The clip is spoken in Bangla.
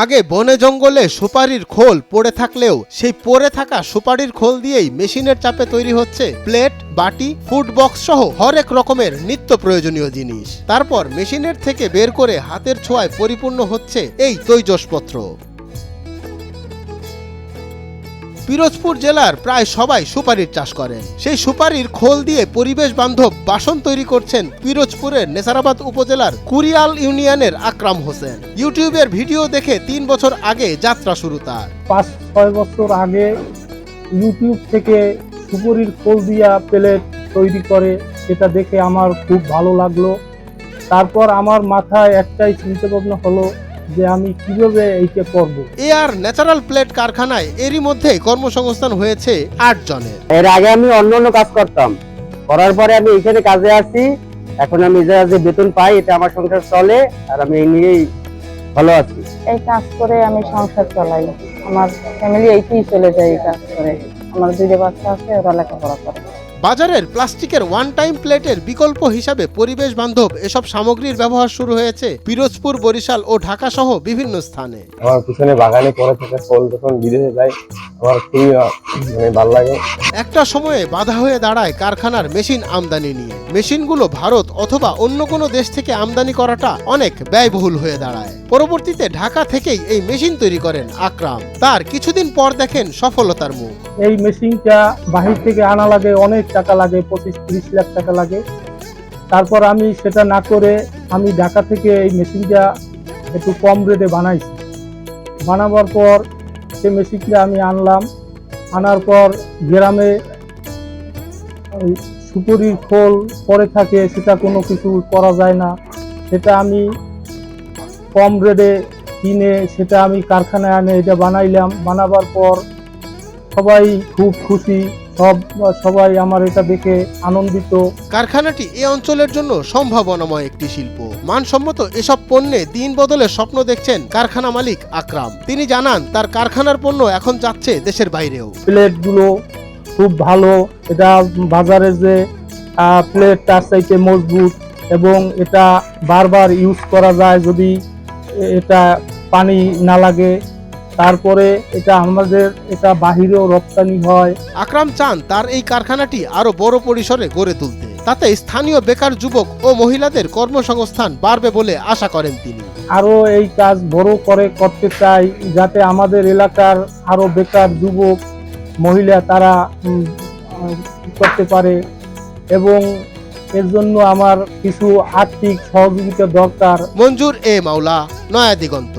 আগে বনে জঙ্গলে সুপারির খোল পড়ে থাকলেও সেই পড়ে থাকা সুপারির খোল দিয়েই মেশিনের চাপে তৈরি হচ্ছে প্লেট, বাটি, ফুড বক্স সহ হরেক রকমের নিত্য প্রয়োজনীয় জিনিস। তারপর মেশিনের থেকে বের করে হাতের ছোঁয়ায় পরিপূর্ণ হচ্ছে এই তৈজসপত্র। পিরোজপুর জেলার প্রায় সবাই সুপারির চাষ করেন। সেই সুপারির খোল দিয়ে পরিবেশ বান্ধব বাসন তৈরি করছেন পিরোজপুরের নেসারাবাদ উপজেলার কুরিয়াল ইউনিয়নের আকরাম হোসেন। ইউটিউবের ভিডিও দেখে ৩ বছর আগে যাত্রা শুরু তার। ৫-৬ বছর আগে ইউটিউব থেকে সুপারির খোল দিয়া প্লেট তৈরি করে, সেটা দেখে আমার খুব ভালো লাগলো। তারপর আমার মাথায় একটাই চিন্তা ভাবনা হলো যে আমি কিভাবে এইটা করব। এআর ন্যাচারাল প্লেট কারখানায় এরই মধ্যে কর্মসংস্থান হয়েছে ৮ জনের। এর আগে আমি অন্য কাজ করতাম, করার পরে আমি এখানে কাজে আসি। এখন আমি যে বেতন পাই এটা আমার সংসার চলে, আর আমি এই নিয়েই ভালো আছি। এই কাজ করে আমি সংসার চালাই, আমার ফ্যামিলি এইতেই চলে যায় এই কাজ করে। আমার 2 বাচ্চা আছে, ওরা লেখাপড়া করে। বাজারের প্লাস্টিকের ওয়ান টাইম প্লেটের বিকল্প হিসাবে পরিবেশ বান্ধব এসব সামগ্রীর ব্যবহার শুরু হয়েছে পিরোজপুর, বরিশাল ও ঢাকা সহ বিভিন্ন স্থানে। আমার পিছনে বাগানে পড়ে থাকা ফল যখন বিদেশে যায় আমার খুবই ভালো লাগে। একটা সময়ে বাধা হয়ে দাঁড়ায় কারখানার মেশিন আমদানি নিয়ে। মেশিনগুলো ভারত অথবা অন্য কোনো দেশ থেকে আমদানি করাটা অনেক ব্যয়বহুল হয়ে দাঁড়ায়। পরবর্তীতে ঢাকা থেকেই এই মেশিন তৈরি করেন আকরাম। তার কিছুদিন পর দেখেন সফলতার মুখ। এই মেশিনটা বাহির থেকে আনা লাগে, অনেক টাকা লাগে, 25-30 লাখ টাকা লাগে। তারপর আমি সেটা না করে আমি ঢাকা থেকে এই মেশিনটা একটু কম রেটে বানাইছি। বানাবার পর সেই মেশিনটা আমি আনলাম। আনার পর গ্রামে ওই সুপারির খোল পড়ে থাকে, সেটা কোনো কিছু করা যায় না। সেটা আমি কম রেটে কিনে সেটা আমি কারখানায় আনে এটা বানাইলাম। বানাবার পর সবাই খুব খুশি, সবাই আমার এটা দেখে আনন্দিত। কারখানাটি এ অঞ্চলের জন্য সম্ভাবনাময় একটি শিল্প। মানসম্মত এসব পণ্যে দিন বদলের স্বপ্ন দেখছেন কারখানা মালিক আকরাম। তিনি জানান তার কারখানার পণ্য এখন যাচ্ছে দেশের বাইরেও। প্লেটগুলো খুব ভালো, এটা বাজারে যে প্লেট তার চাইতে মজবুত এবং এটা বারবার ইউজ করা যায় যদি এটা পানি না লাগে। তারপরে এটা আমাদের এটা বাহিরেও রপ্তানি হয়। আকরাম চান তার এই কারখানাটি আরো বড় পরিসরে গড়ে তুলতে। তাতে স্থানীয় বেকার যুবক ও মহিলাদের কর্মসংস্থান বাড়বে বলে আশা করেন তিনি। আরো এই কাজ বড় করে করতে চাই, যাতে আমাদের এলাকার আরো বেকার যুবক মহিলা তারা করতে পারে, এবং এর জন্য আমার কিছু আর্থিক সহযোগিতা দরকার। মঞ্জুর এ মাওলা, নয়া দিগন্ত।